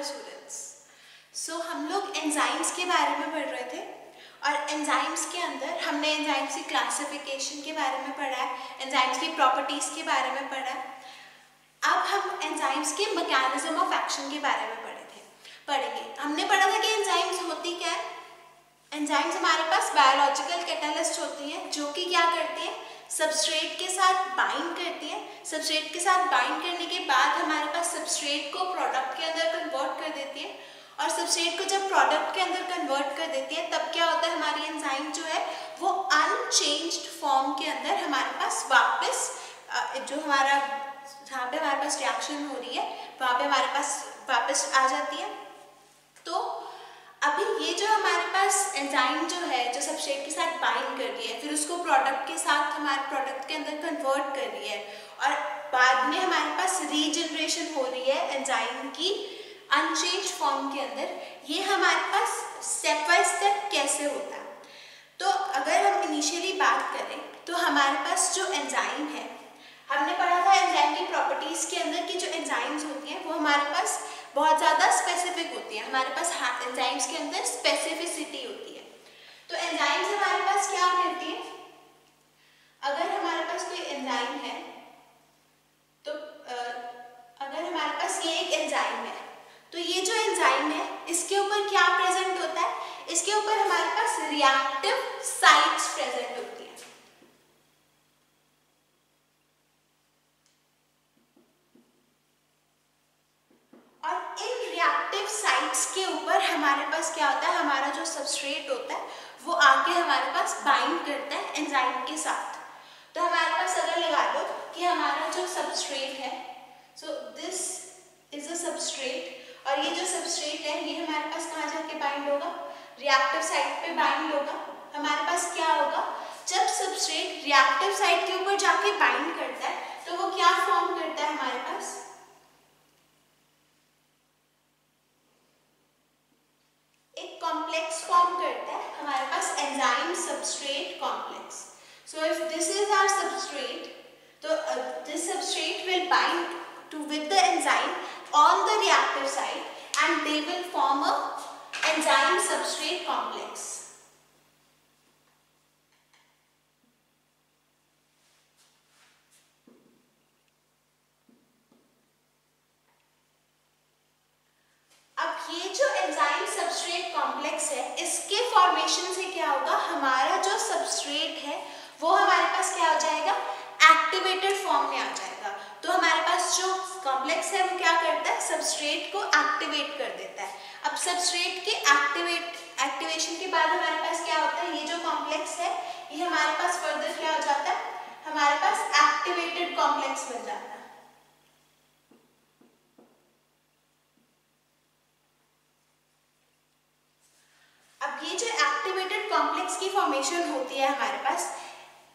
Students. हम लोग enzymes के बारे में पढ़ रहे थे और एंजाइम्स के अंदर हमने एंजाइम्स की क्लासिफिकेशन के बारे में पढ़ा है, एंजाइम्स की प्रॉपर्टीज़ के बारे में पढ़ा है। अब हम एंजाइम्स के मैकेनिज्म ऑफ एक्शन के बारे में पढ़ेंगे। हमने पढ़ा था कि एंजाइम्स होती क्या है। एंजाइम्स हमारे पास बायोलॉजिकल कैटालिस्ट होती हैं जो कि क्या करती हैं, सबस्ट्रेट के साथ बाइंड करती हैं। सबस्ट्रेट के साथ बाइंड करने के बाद हमारे पास सबस्ट्रेट को प्रोडक्ट के अंदर कन्वर्ट कर देती है और सबस्ट्रेट को जब प्रोडक्ट के अंदर कन्वर्ट कर देती है तब क्या होता है, हमारी एंजाइम जो है वो अनचेंज्ड फॉर्म के अंदर हमारे पास वापस जो हमारा जहाँ पे हमारे पास रिएक्शन हो रही है वहाँ पे हमारे पास वापस आ जाती है। तो अभी ये जो हमारे पास एंजाइम जो है जो सबस्ट्रेट के साथ बाइंड कर रही है, फिर उसको प्रोडक्ट के साथ हमारे प्रोडक्ट के अंदर कन्वर्ट कर रही है और बाद में हमारे पास रीजनरेशन हो रही है एंजाइम की अनचेंज्ड फॉर्म के अंदर, ये हमारे पास स्टेप बाय स्टेप कैसे होता है। तो अगर हम इनिशियली बात करें तो हमारे पास जो एंजाइम है, हमने पढ़ा था एंजाइम की प्रॉपर्टीज़ के अंदर की जो एंजाइम्स होती हैं वो हमारे पास बहुत ज़्यादा स्पेसिफिक होती है। हमारे पास एंजाइम्स के अंदर स्पेसिफिसिटी होती है। तो एंजाइम्स हमारे पास क्या करती है, अगर हमारे पास कोई एंजाइम है तो अगर हमारे पास ये एक एंजाइम है तो ये जो एंजाइम है इसके ऊपर क्या प्रेजेंट होता है, इसके ऊपर हमारे पास रिएक्टिव साइट्स प्रेजेंट होती है। और इन रिएक्टिव साइट्स के ऊपर हमारे पास क्या होता है, हमारा जो सबस्ट्रेट होता है वो आके हमारे पास बाइंड करता है एंजाइम के साथ। तो हमारे पास अगर लगा लो कि हमारा जो सबस्ट्रेट है, so this is a substrate, और ये जो सबस्ट्रेट है ये हमारे पास कहाँ जाके बाइंड होगा, रिएक्टिव साइट पे बाइंड होगा। हमारे पास क्या होगा, जब सबस्ट्रेट रिएक्टिव साइट के ऊपर जाके बाइंड करता है तो वो क्या फॉर्म करता है, हमारे पास एक कॉम्प्लेक्स फॉर्म करता है, हमारे पास enzyme substrate complex. So if this is our substrate, तो this substrate will bind with the enzyme on the reactive site and they will form a enzyme substrate complex. अब ये जो एंजाइम सबस्ट्रेट कॉम्प्लेक्स है इसके formation से क्या होगा, हमारा जो सबस्ट्रेट है वो हमारे पास क्या हो जाएगा, एक्टिवेटेड फॉर्म में आ जाएगा। तो हमारे पास जो कॉम्प्लेक्स है वो क्या करता है, सबस्ट्रेट को एक्टिवेट कर देता है। अब सबस्ट्रेट के एक्टिवेशन के बाद हमारे पास क्या होता है, ये जो कॉम्प्लेक्स है ये हमारे पास फर्दर क्या हो जाता है, हमारे पास एक्टिवेटेड कॉम्प्लेक्स बन जाता है। अब ये जो एक्टिवेटेड कॉम्प्लेक्स की फॉर्मेशन होती है हमारे पास,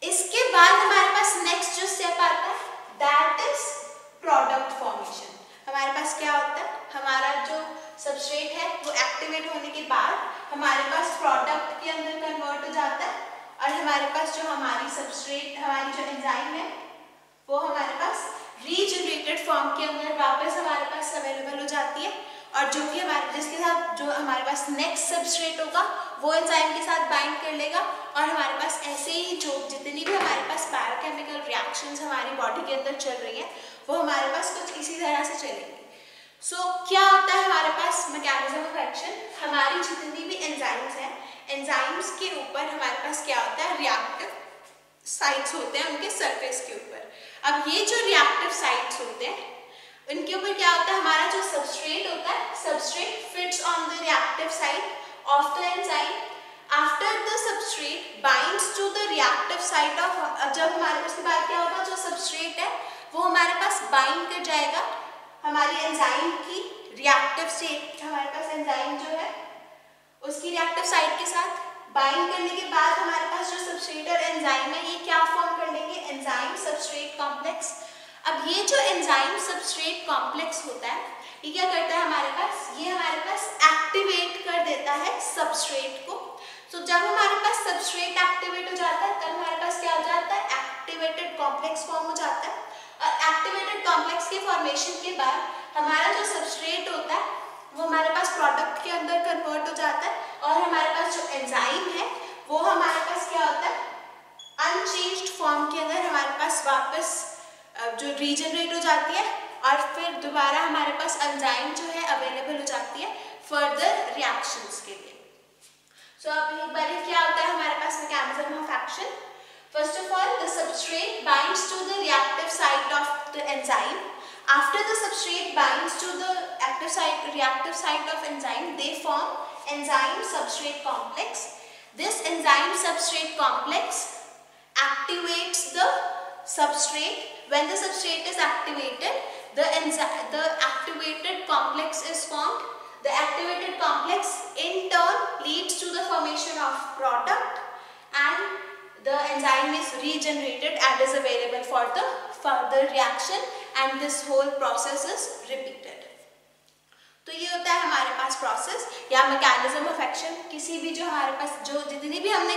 इसके बाद हमारे पास नेक्स्ट जो स्टेप आता है दैट इज प्रोडक्ट फॉर्मेशन। हमारे पास क्या होता है, हमारा जो सबस्ट्रेट है वो एक्टिवेट होने के बाद हमारे पास प्रोडक्ट के अंदर कन्वर्ट हो जाता है और हमारे पास जो हमारी सबस्ट्रेट, हमारी जो एंजाइम है वो हमारे पास रीजनरेटेड फॉर्म के अंदर वापस हमारे पास अवेलेबल हो जाती है। और जो कि हमारे जिसके साथ जो हमारे पास नेक्स्ट सबस्ट्रेट होगा वो एंजाइम के साथ बाइंड कर लेगा और हमारे पास ऐसे ही जो जितनी भी हमारे पास बायोकेमिकल रिएक्शंस हमारी बॉडी के अंदर चल रही है वो हमारे पास कुछ इसी तरह से चलेंगी। सो क्या होता है हमारे पास मैकेनिज्म ऑफ एक्शन, हमारी जितनी भी एंजाइम्स हैं, एंजाइम्स के ऊपर हमारे पास क्या होता है, रिएक्टिव साइट्स होते हैं उनके सरफेस के ऊपर। अब ये जो रिएक्टिव साइट्स होते हैं इनके ऊपर क्या होता है, हमारा जो सबस्ट्रेट होता है, substrate fits on the reactive site of the enzyme. After the substrate binds to the reactive site of, जब हमारे पास के बाद क्या होगा, जो सबस्ट्रेट है वो हमारे पास बाइंड कर जाएगा हमारी एंजाइम की रिएक्टिव साइट, हमारे पास एंजाइम जो है उसकी रिएक्टिव साइट के साथ बाइंड करने के बाद हमारे पास जो सबस्ट्रेट और एंजाइम है ये क्या फॉर्म कर लेंगे, एंजाइम सबस्ट्रेट कॉम्प्लेक्स। अब ये जो एंजाइम सबस्ट्रेट कॉम्प्लेक्स होता है ये क्या करता है हमारे पास, ये हमारे पास एक्टिवेट कर देता है सबस्ट्रेट को। तो जब हमारे पास सबस्ट्रेट एक्टिवेट हो जाता है तब हमारे पास क्या हो जाता है, एक्टिवेटेड कॉम्प्लेक्स फॉर्म हो जाता है। और एक्टिवेटेड कॉम्प्लेक्स के फॉर्मेशन के बाद हमारा जो सबस्ट्रेट होता है वो हमारे पास प्रोडक्ट के अंदर कन्वर्ट हो जाता है, और हमारे पास जो एंजाइम है वो हमारे पास क्या होता है, अनचेंज्ड फॉर्म के अंदर हमारे पास वापस जो रीजनरेट हो जाती है, और फिर दोबारा हमारे पास एंजाइम जो है अवेलेबल हो जाती है फर्दर रिएक्शंस के लिए। सो अब एक बार क्या होता है हमारे पास mechanism of action. First of all, the substrate binds to the reactive site of the enzyme. After the substrate binds to the reactive site of enzyme, they form enzyme-substrate complex. This enzyme-substrate complex activates the substrate. When the substrate is activated, the activated complex is formed. The activated complex in turn leads to the formation of product, and the enzyme is regenerated and is available for the further reaction, and this whole process is repeated. तो ये होता है हमारे पास process या mechanism of action. किसी भी जो हमारे पास जो जितनी भी हमने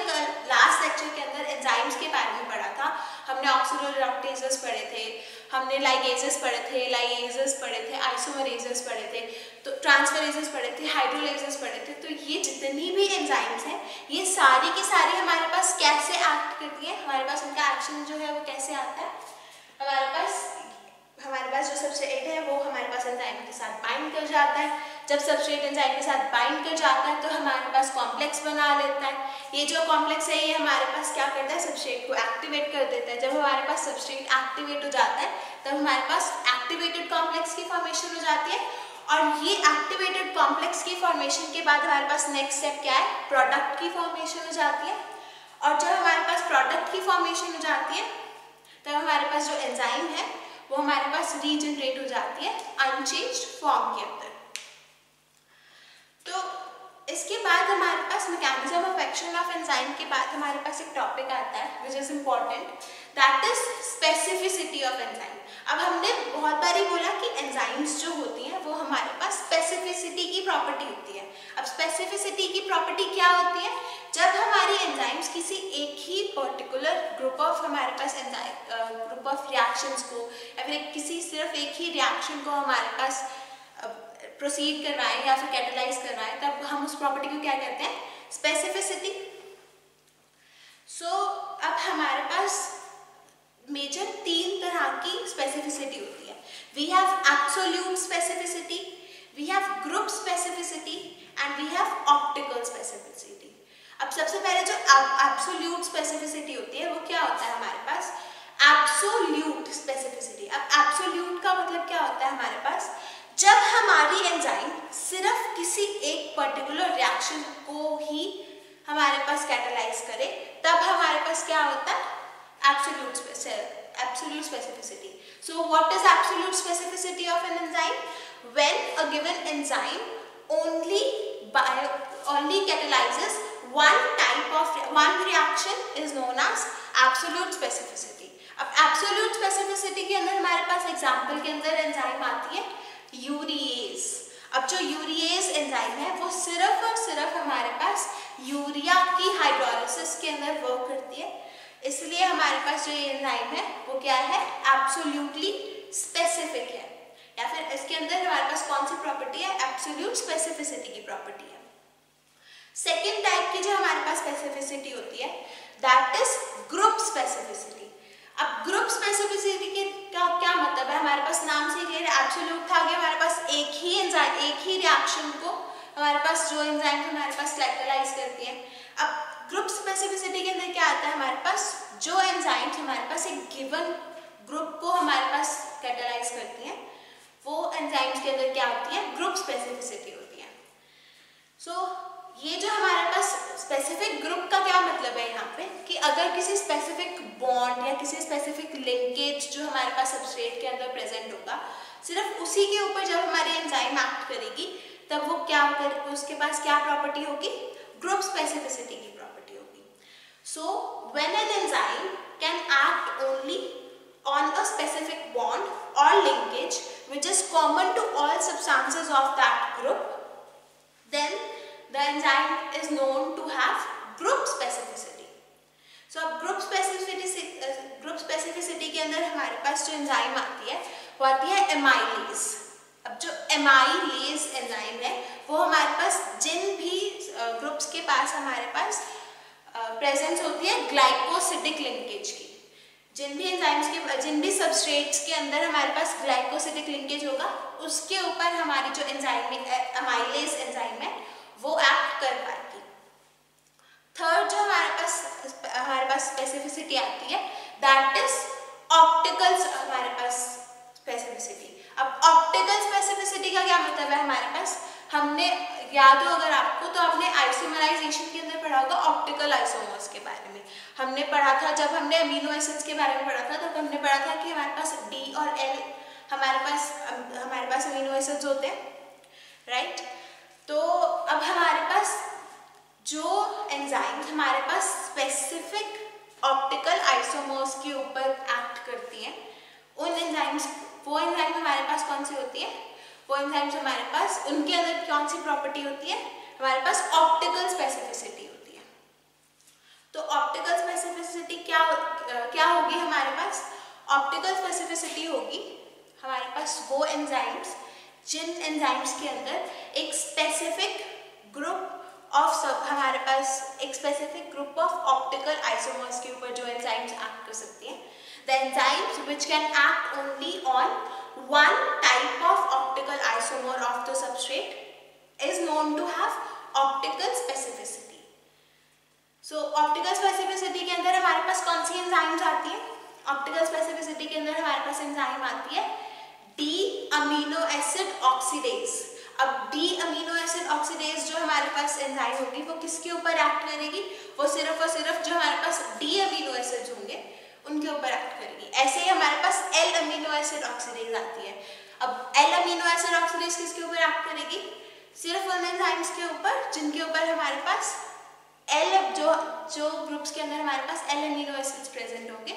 लास्ट लेक्चर के अंदर एंजाइम्स के बारे में पढ़ा था, हमने ऑक्सीडोरेडक्टेजेस पढ़े थे, हमने लाइगेजेस पढ़े थे, लाइएजेस पढ़े थे, आइसोमरेजेस पढ़े थे, तो ट्रांसफरेजेस पढ़े थे, हाइड्रोलेजेस पढ़े थे। तो ये जितनी भी एंजाइम्स हैं ये सारी की सारी हमारे पास कैसे एक्ट करती हैं, हमारे पास उनका एक्शन जो है वो कैसे आता है। हमारे पास जो सबस्ट्रेट है वो हमारे पास एंजाइम के साथ बाइंड कर जाता है। जब सबस्ट्रेट एंजाइम के साथ बाइंड कर जाता है तो हमारे पास कॉम्प्लेक्स बना लेता है। ये जो कॉम्प्लेक्स है ये हमारे पास क्या करता है, सबस्ट्रेट को एक्टिवेट कर देता है। जब हमारे पास सबस्ट्रेट एक्टिवेट हो जाता है तब हमारे पास एक्टिवेटेड कॉम्प्लेक्स की फॉर्मेशन हो जाती है, और ये एक्टिवेटेड कॉम्प्लेक्स की फॉर्मेशन के बाद हमारे पास नेक्स्ट स्टेप क्या है, प्रोडक्ट की फॉर्मेशन हो जाती है। और जब हमारे पास प्रोडक्ट की फॉर्मेशन हो जाती है तब हमारे पास जो एंजाइम है वो हमारे पास रीजनरेट हो जाती है अनचेंज्ड फॉर्म के अंदर। तो इसके बाद हमारे पास mechanism of action of enzyme के बाद हमारे पास एक टॉपिक आता है which is important, that is specificity of enzyme. अब हमने बहुत बारी बोला कि एंजाइम्स जो होती हैं वो हमारे पास स्पेसिफिसिटी की प्रॉपर्टी होती है। अब स्पेसिफिसिटी की प्रॉपर्टी क्या होती है, जब हमारी एंजाइम्स किसी एक ही पर्टिकुलर ग्रुप ऑफ हमारे पास ग्रुप ऑफ रिएक्शंस को या फिर किसी सिर्फ एक ही रिएक्शन को हमारे पास प्रोसीड करवाएं या फिर कैटलाइज करवाएं, तब हम उस प्रॉपर्टी को क्या कहते हैं, स्पेसिफिसिटी। सो अब हमारे पास मेजर 3 तरह की स्पेसिफिसिटी होती है। We have absolute specificity, we have group specificity and we have optical specificity. अब सबसे पहले जो एब्सोल्यूट स्पेसिफिसिटी होती है वो क्या होता है हमारे पास, एब्सोल्यूट स्पेसिफिसिटी। अब एब्सोल्यूट का मतलब क्या होता है हमारे पास, जब हमारी एंजाइम सिर्फ किसी एक पर्टिकुलर रिएक्शन को ही हमारे पास कैटलाइज करे तब हमारे पास क्या होता है, absolute specificity. So what is absolute specificity of an enzyme? When a given enzyme only catalyzes one reaction is known as absolute specificity. अब absolute specificity के अंदर हमारे पास एग्जाम्पल के अंदर एंजाइम आती है यूरिएज। अब जो यूरिएज एंजाइम है वो सिर्फ और सिर्फ हमारे पास यूरिया की हाइड्रोलिसिस के अंदर वर्क करती है, इसलिए हमारे पास जो ये एंजाइम है वो क्या है, एब्सोल्युटली स्पेसिफिक है। या फिर इसके अंदर हमारे पास कौन सी प्रॉपर्टी है, एब्सोल्यूट स्पेसिफिसिटी की प्रॉपर्टी है। सेकेंड टाइप की जो हमारे पास स्पेसिफिसिटी होती है दैट इज ग्रुप स्पेसिफिसिटी। अब ग्रुप स्पेसिफिसिटी के क्या मतलब है, हमारे पास नाम से ही एब्सोल्यूट था कि हमारे पास एक ही रिएक्शन को हमारे पास जो एंजाइम हमारे पास कैटलाइज करती है। अब ग्रुप स्पेसिफिसिटी के अंदर क्या आता है, हमारे पास जो एंजाइम्स हमारे पास एक गिवन ग्रुप को हमारे पास कैटलाइज करती हैं वो एंजाइम्स के अंदर क्या होती है, ग्रुप स्पेसिफिसिटी होती है। सो ये जो हमारे पास स्पेसिफिक ग्रुप का क्या मतलब है यहाँ पे, कि अगर किसी स्पेसिफिक बॉन्ड या किसी स्पेसिफिक लिंकेज जो हमारे पास सबस्ट्रेट के अंदर प्रेजेंट होगा, सिर्फ उसी के ऊपर जब हमारी एंजाइम एक्ट करेगी तब वो क्या कर उसके पास क्या प्रॉपर्टी होगी, ग्रुप स्पेसिफिसिटी की प्रॉपर्टी होगी। So when an enzyme can act only on a specific bond or linkage which is common to all substances of that group, then the enzyme is known to have group specificity. So अब group specificity के अंदर हमारे पास जो enzyme आती है वो आती है एमाइलेज। अब जो एमाइलेज एंजाइम है वो हमारे पास जिन भी ग्रुप्स के पास हमारे पास प्रेजेंस होती है ग्लाइकोसिडिक लिंकेज की, जिन भी एंजाइम्स के जिन भी सबस्ट्रेट्स के अंदर हमारे पास ग्लाइकोसिडिक लिंकेज होगा उसके ऊपर हमारी जो एंजाइम एमाइलेज एंजाइम है वो एक्ट कर पाएगी। थर्ड जो हमारे पास स्पेसिफिसिटी आती है दैट इज ऑप्टिकल हमारे पास स्पेसिफिसिटी। अब ऑप्टिकल स्पेसिफिसिटी का क्या मतलब है हमारे पास, हमने याद हो अगर आपको तो आपने आइसोमराइजेशन के अंदर पढ़ा होगा ऑप्टिकल आइसोमर्स के बारे में। हमने पढ़ा था जब हमने अमीनो एसिड्स के बारे में पढ़ा था तब हमने पढ़ा था कि हमारे पास डी और एल हमारे पास अमीनो एसिड्स होते हैं, राइट। तो अब हमारे पास जो एंजाइम्स हमारे पास स्पेसिफिक ऑप्टिकल आइसोमर्स के ऊपर एक्ट करती हैं उन एंजाइम्स वो एंजाइम हमारे पास कौन सी होती है, वो एंजाइम्स हमारे पास उनके अंदर कौन सी प्रॉपर्टी होती है, हमारे पास ऑप्टिकल स्पेसिफिसिटी होती है। तो ऑप्टिकल स्पेसिफिसिटी क्या होगी हमारे पास, ऑप्टिकल स्पेसिफिसिटी होगी हमारे पास वो एंजाइम्स जिन एंजाइम्स के अंदर एक स्पेसिफिक ग्रुप ऑफ हमारे पास एक specific group of optical isomers के ऊपर जो एंजाइम्स एक्ट कर सकती हैं। The enzymes which can act only on one type of optical isomer of the substrate is known to have optical specificity. So optical specificity के अंदर हमारे पास कौन सी एंजाइम्स आती है, ऑप्टिकल स्पेसिफिसिटी के अंदर हमारे पास एंजाइम आती है डी अमीनो एसिड ऑक्सीडेज। अब डी अमीनो एसिड ऑक्सीडेज जो हमारे पास एंजाइम होगी वो किसके ऊपर एक्ट करेगी, वो सिर्फ और सिर्फ जो हमारे पास डी अमीनो एसिड्स होंगे उनके ऊपर एक्ट करेगी। ऐसे ही हमारे पास एल अमीनो एसिड ऑक्सीडेज आती है। अब एल अमीनो एसिड ऑक्सीडेज किसके ऊपर एक्ट करेगी, सिर्फ उन एंजाइम्स के ऊपर जिनके ऊपर हमारे पास एल जो ग्रुप्स के अंदर हमारे पास एल अमीनो एसिड्स प्रेजेंट होंगे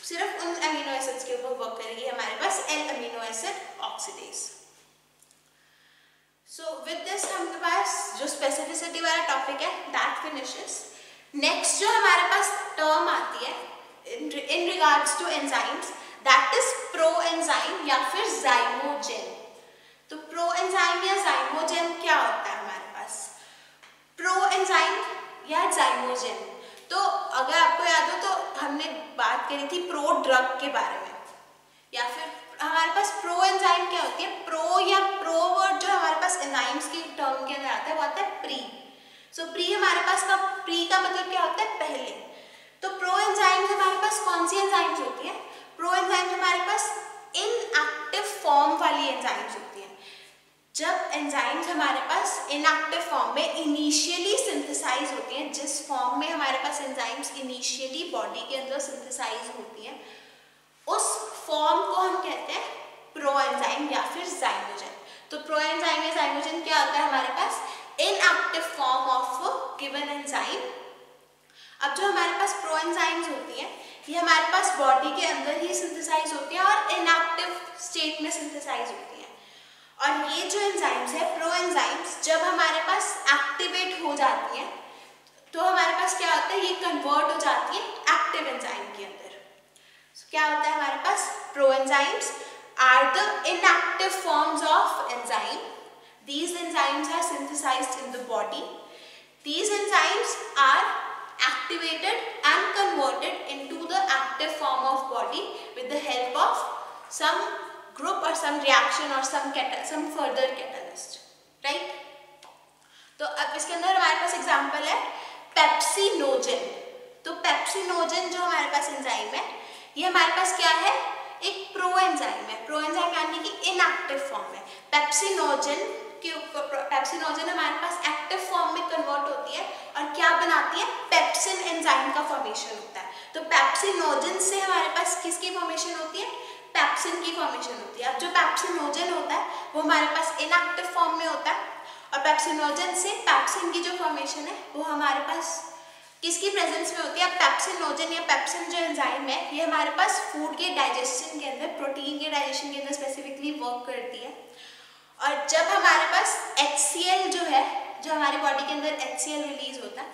सिर्फ उन अमीनो एसिड्स के ऊपर वर्क करेगी हमारे पास L amino acid oxidase. So with this हमारे पास जो स्पेसिफिसिटी वाला टॉपिक है दैट फिनिशेस। नेक्स्ट जो हमारे पास टर्म आती है in regards to enzymes that is proenzyme या फिर ज़ाइमोजेन। तो प्रोएंजाइम या ज़ाइमोजेन क्या होता है हमारे पास, प्रोएंजाइम या ज़ाइमोजेन। तो अगर आपको याद हो तो हमने बात करी थी प्रो ड्रग के बारे में, या फिर हमारे पास प्रोएंजाइम क्या होती है, प्रो या प्रो वर्ड जो हमारे पास एंजाइम्स की टर्म के अंदर आता है वो आता है प्री। सो प्री हमारे पास का प्री का मतलब क्या होता है पहले। तो प्रोएंजाइम्स हमारे पास कौन सी एंजाइम्स होती हैं, प्रोएंजाइम्स हमारे पास इनएक्टिव फॉर्म वाली एंजाइम्स होती हैं। जब एंजाइम्स हमारे पास इनएक्टिव फॉर्म में इनिशियली सिंथेसाइज होती हैं, जिस फॉर्म में हमारे पास एंजाइम्स इनिशियली बॉडी के अंदर सिंथेसाइज होती हैं उस फॉर्म को हम कहते हैं प्रोएंजाइम या फिर ज़ाइमोजेन। तो प्रोएंजाइम या ज़ाइमोजेन क्या होता है हमारे पास, inactive form of given enzyme. अब जो हमारे पास प्रोएंजाइम्स होती हैं ये हमारे पास बॉडी के अंदर ही सिंथेसाइज होती हैं और इनएक्टिव स्टेट में सिंथेसाइज होती हैं। और ये जो एंजाइम्स है प्रोएंजाइम्स जब हमारे पास एक्टिवेट हो जाती हैं तो हमारे पास क्या होता है, ये कन्वर्ट हो जाती है एक्टिव एंजाइम के अंदर। So, क्या होता है हमारे पास, proenzymes are the inactive forms of enzyme. These enzymes are synthesized in the body. These enzymes are activated and converted into the active form of body with the help of some group or some reaction or some further catalyst, right? तो अब इसके अंदर हमारे पास example है pepsinogen. तो pepsinogen जो हमारे पास एंजाइम है ये हमारे पास क्या है, एक प्रोएंजाइम है। प्रोएंजाइम यानी कि इनएक्टिव फॉर्म है। पेप्सिनोजेन हमारे पास एक्टिव फॉर्म में कन्वर्ट होती है और क्या बनाती है, पेप्सिन एंजाइम का फॉर्मेशन होता है। तो पेप्सिनोजेन से हमारे पास किसकी फॉर्मेशन होती है, पेप्सिन की फॉर्मेशन होती है। अब जो पेप्सिनोजेन होता है वो हमारे पास इनएक्टिव फॉर्म में होता है और पेप्सिनोजेन से पेप्सिन की जो फॉर्मेशन है वो हमारे पास किसकी प्रेजेंस में होती है। पेप्सिनोजेन या पेप्सिन जो एंजाइम है ये हमारे पास फूड के डाइजेशन के अंदर, प्रोटीन के डाइजेशन के अंदर स्पेसिफिकली वर्क करती है। और जब हमारे पास HCl जो है, जो हमारी बॉडी के अंदर HCl रिलीज होता है,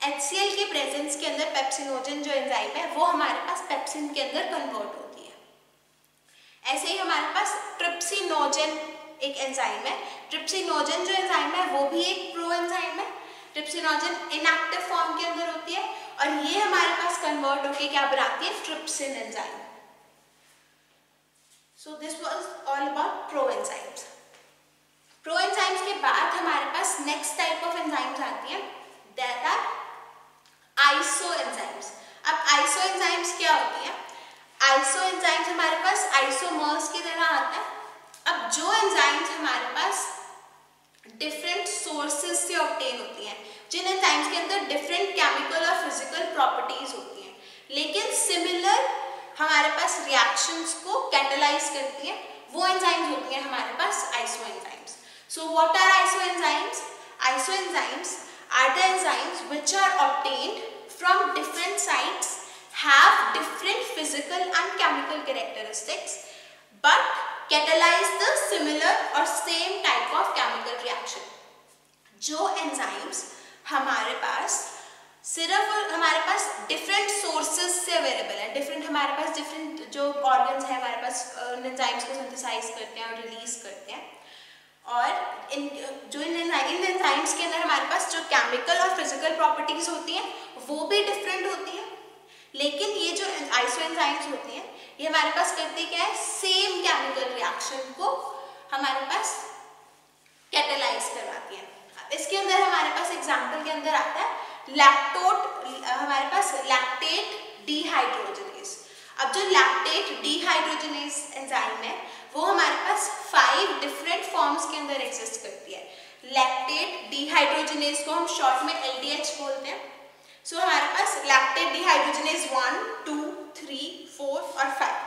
HCl के प्रेजेंस के अंदर पेप्सिनोजेन जो एंजाइम है वो हमारे पास पेप्सिन के अंदर कन्वर्ट होती है। ऐसे ही हमारे पास ट्रिप्सिनोजेन एक एंजाइम है। ट्रिप्सिनोजन जो एंजाइम है वो भी एक प्रो एंजाइम है। ट्रिप्सिनोजन इनएक्टिव फॉर्म के अंदर होती है और ये हमारे पास कन्वर्ट होके क्या बनाती है, trypsin enzyme. So this was all about pro enzymes. Pro enzymes के बाद हमारे पास नेक्स्ट टाइप ऑफ एंजाइम्स आती हैं, दैट आर आइसो एंजाइम्स। अब आइसो एंजाइम्स क्या होती है? आइसो एंजाइम्स हमारे पास आइसोमर्स की तरह आता है। अब जो एंजाइम्स हमारे पास डिफरेंट सोर्सेज से ऑब्टेन होती हैं, जिन एंजाइम्स के अंदर डिफरेंट केमिकल और फिजिकल प्रॉपर्टीज होती हैं, लेकिन सिमिलर हमारे पास रिएक्शंस को कैटलाइज करती हैं, वो एंजाइम्स होती हैं हमारे पास isoenzymes. So what are isoenzymes? Isoenzymes are the enzymes which are obtained from different sites, have different physical and chemical characteristics but catalyze the similar or same type of chemical reaction। जो enzymes हमारे पास सिर्फ हमारे पास different sources से available है, different हमारे पास different जो organs है हमारे पास एंजाइम्स को सिंथेसाइज करते हैं और रिलीज करते हैं, और इन एंजाइम्स के अंदर हमारे पास जो केमिकल और फिजिकल प्रॉपर्टीज होती हैं वो भी डिफरेंट होती हैं, लेकिन ये जो आइसो एंजाइम्स होती हैं ये हमारे पास करती क्या है, सेम केमिकल रिएक्शन को हमारे पास कैटलाइज करवाती है। इसके अंदर हमारे पास एग्जांपल के अंदर आता है हमारे पास लैक्टेट डिहाइड्रोजनेज। अब जो लैक्टेट डिहाइड्रोजनेज एंजाइम है वो हमारे पास 5 डिफरेंट फॉर्म्स के अंदर एग्जिस्ट करती है। लैक्टेट डिहाइड्रोजनेज को हम शॉर्ट में LDH बोलते हैं। सो हमारे पास लैक्टेट डिहाइड्रोजनेज 1, 2, 3, 4 और 5,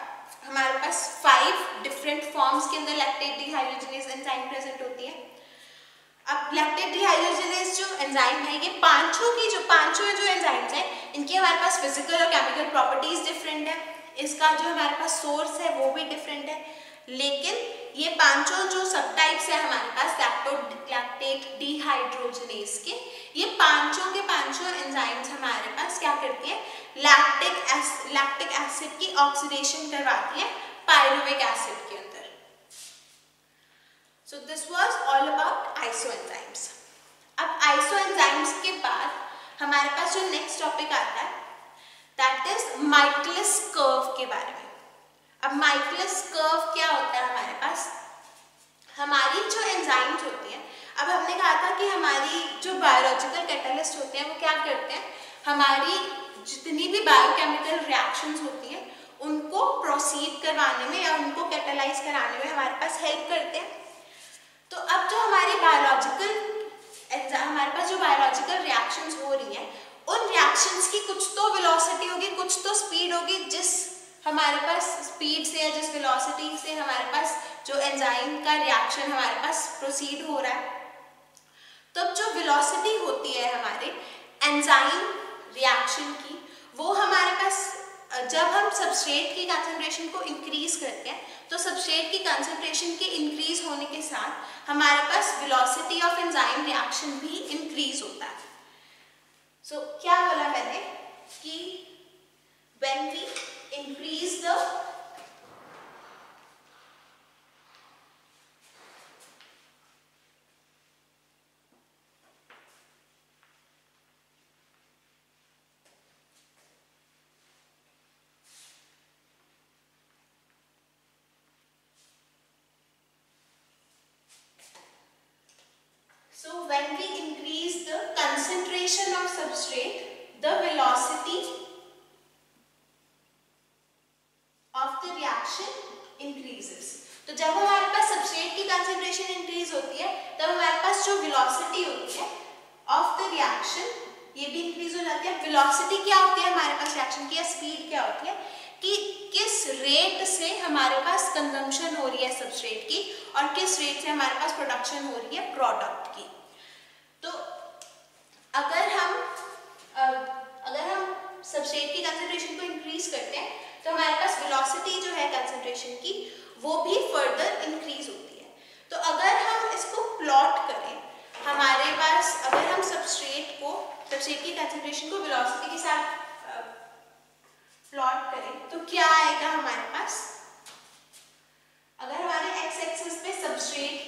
हमारे पास 5 डिफरेंट फॉर्म्स के अंदर लैक्टेट डिहाइड्रोजनेज एंजाइम प्रेजेंट होती है। अब लैक्टेट डिहाइड्रोजनेज जो एंजाइम है ये पांचों जो एंजाइम्स हैं इनके हमारे पास फिजिकल और केमिकल प्रॉपर्टीज डिफरेंट है, इसका जो हमारे पास सोर्स है वो भी डिफरेंट है, लेकिन ये पांचों जो सब टाइप्स है हमारे पास लैक्टेट डिहाइड्रोजनेज के, ये पांचों के पांचों एंजाइम्स हमारे पास क्या करती है, लैक्टिक एसिड की ऑक्सीडेशन करवाती है पायरुविक एसिड के अंदर। So this was all about iso enzymes. अब आइसो एंजाइम्स के बाद हमारे पास जो नेक्स्ट टॉपिक आता है दैट इज माइकलिस कर्व के बारे में। अब माइकलिस कर्व क्या होता है हमारे पास? हमारी जो एंजाइम्स होती हैं, अब हमने कहा था कि हमारी जो बायोलॉजिकल कैटलिस्ट होते हैं वो क्या करते हैं, हमारी जितनी भी बायोकेमिकल रिएक्शंस होती हैं उनको प्रोसीड करवाने में या उनको कैटलाइज कराने में हमारे पास हेल्प करते हैं। तो अब जो हमारे पास जो बायोलॉजिकल रिएक्शंस हो रही हैं उन रिएक्शंस की कुछ तो वेलोसिटी होगी, कुछ तो स्पीड होगी, जिस हमारे पास स्पीड से या जिस वेलोसिटी से हमारे पास जो एंजाइम का रिएक्शन हमारे पास प्रोसीड हो रहा है, तो जो वेलोसिटी होती है हमारे एंजाइम रिएक्शन की, वो हमारे पास जब हम सबस्ट्रेट की कंसंट्रेशन को इंक्रीज करते हैं तो सबस्ट्रेट की कंसंट्रेशन के इंक्रीज होने के साथ हमारे पास वेलोसिटी ऑफ एंजाइम रिएक्शन भी इंक्रीज होता है। सो क्या बोला मैंने कि when we increase the concentration of substrate, the velocity of the reaction increases। तो जब हमारे पास सबस्ट्रेट की कंसंट्रेशन इंक्रीज होती है तब हमारे पास जो वेलोसिटी होती है ऑफ द रिएक्शन ये भी इंक्रीज हो जाती है। वेलोसिटी क्या होती है हमारे पास रिएक्शन की, या स्पीड क्या होती है कि किस रेट से हमारे पास कंजम्पशन हो रही है सबस्ट्रेट की और किस रेट से हमारे पास प्रोडक्शन हो रही है प्रोडक्ट की। तो अगर हम सबस्ट्रेट की कंसंट्रेशन को इंक्रीज करते हैं तो हमारे पास वेलोसिटी जो है कंसंट्रेशन की वो भी फर्दर इंक्रीज होती है। तो अगर हम इसको प्लॉट करें, हमारे पास अगर हम सबस्ट्रेट की कंसंट्रेशन को वेलोसिटी के साथ प्लॉट करें तो क्या आएगा हमारे पास, अगर हमारे एक्स एक्सिस पे सबस्ट्रेट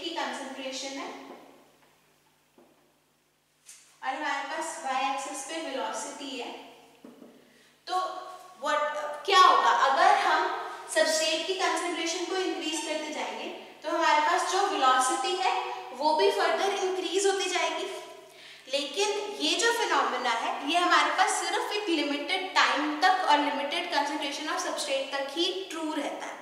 कंसंट्रेशन है और हमारे पास y एक्सिस पे वेलोसिटी है। तो क्या होगा अगर हम सबस्ट्रेट की कंसंट्रेशन को इंक्रीज करते जाएंगे तो हमारे पास जो वेलोसिटी है वो भी फर्दर इंक्रीज होती जाएगी। लेकिन ये जो फिनोमेना है ये हमारे पास सिर्फ एक लिमिटेड टाइम तक और लिमिटेड कंसंट्रेशन ऑफ सबस्ट्रेट तक ही ट्रू रहता है।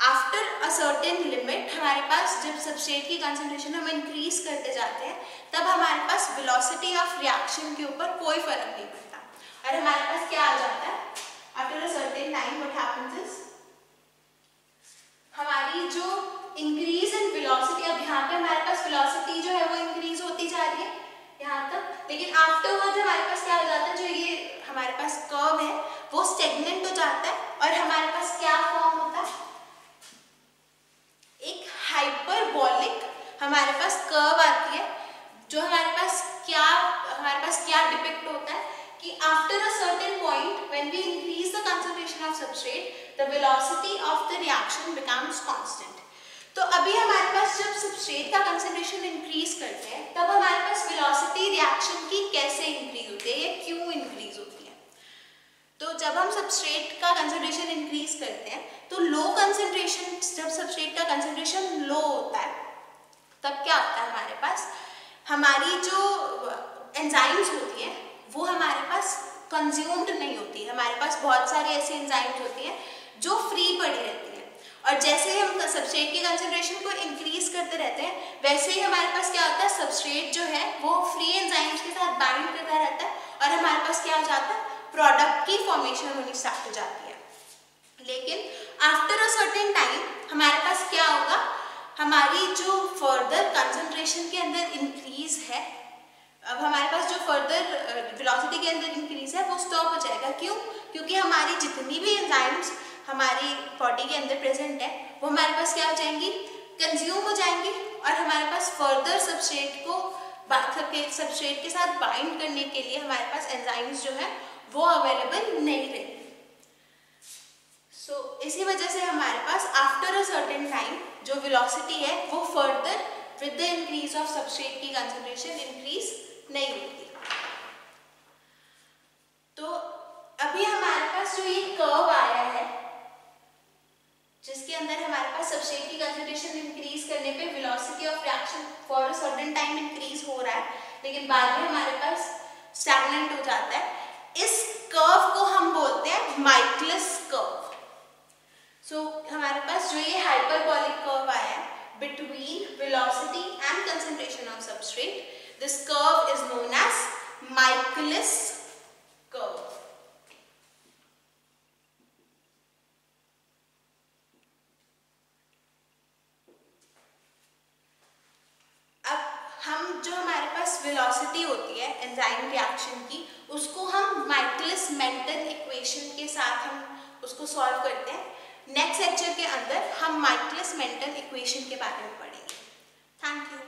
आफ्टर अ सर्टेन लिमिट हमारे पास जब सबस्ट्रेट की कंसंट्रेशन हम इंक्रीज करते जाते हैं तब हमारे पास वेलोसिटी ऑफ रिएक्शन के ऊपर कोई फर्क नहीं पड़ता और हमारे पास क्या आ जाता है after a certain time what happens is हमारी जो इंक्रीज इन वेलोसिटी, अब यहाँ पे हमारे पास वेलोसिटी जो है वो इंक्रीज होती जा रही है यहाँ तक, लेकिन आफ्टरवर्ड हमारे पास क्या हो जाता है जो ये हमारे पास कर्व है वो स्टेगनेंट हो जाता है और हमारे पास क्या फॉर्म होता है एक हाइपरबोलिक हमारे पास कर्व आती है जो हमारे पास क्या डिपिक्ट होता है कि after a certain point when we increase the concentration of substrate the velocity of the reaction becomes constant. तो अभी हमारे पास जब सबस्ट्रेट का कंसंट्रेशन इंक्रीज करते हैं तब हमारे पास वेलोसिटी रिएक्शन की कैसे इंक्रीज होती है या क्यों इंक्रीज होती है। तो जब हम सबस्ट्रेट का कंसंट्रेशन इंक्रीज करते हैं तो लो कंसंट्रेशन, जब सबस्ट्रेट का कंसंट्रेशन लो होता है तब क्या होता है हमारे पास हमारी जो एंजाइम्स होती है वो हमारे पास कंज्यूम्ड नहीं होती है। हमारे पास बहुत सारी ऐसी एंजाइम्स होती हैं जो फ्री पड़ी रहती है और जैसे हम सबस्ट्रेट की कंसंट्रेशन को इंक्रीज करते रहते हैं वैसे ही हमारे पास क्या होता है सबस्ट्रेट जो है वो फ्री एंजाइम्स के साथ बाइंड करता रहता है और हमारे पास क्या हो जाता है प्रोडक्ट की फॉर्मेशन होनी स्टार्ट हो जाती है। लेकिन आफ्टर अ सर्टेन टाइम हमारे पास क्या होगा हमारी जो फर्दर कंसंट्रेशन के अंदर इंक्रीज है, अब हमारे पास जो फर्दर वेलोसिटी के अंदर इंक्रीज है वो स्टॉप हो जाएगा। क्यों? क्योंकि हमारी जितनी भी एंजाइम्स हमारी बॉडी के अंदर प्रेजेंट है वो हमारे पास क्या हो जाएंगी कंज्यूम हो जाएंगी और हमारे पास फर्दर सबस्ट्रेट के साथ बाइंड करने के लिए हमारे पास एंजाइम्स जो है वो अवेलेबल नहीं रहेंगे। सो इसी वजह से हमारे पास आफ्टर अ सर्टेन टाइम जो वेलोसिटी है वो further with the increase of substrate की कंसंट्रेशन इंक्रीज नहीं होती। तो अभी हमारे पास जो ये कर्व आया है जिसके अंदर हमारे पास सबस्ट्रेट की कंसंट्रेशन इंक्रीज करने पे velocity of reaction for a certain time increase हो रहा है लेकिन बाद में हमारे पास स्टैग्नेंट हो जाता है। इस कर्व को हम बोलते हैं माइकलिस कर्व। सो हमारे पास जो ये हाइपरबोलिक कर्व आया है between velocity and concentration of substrate, this curve is known as Michaelis curve. अब हम जो हमारे पास वेलोसिटी होती है एंजाइम रिएक्शन की उसको हम माइकलिस मेंटन इक्वेशन के साथ हम उसको सॉल्व करते हैं। नेक्स्ट लेक्चर के अंदर हम माइकलिस मेंटन इक्वेशन के बारे में पढ़ेंगे। Thank you.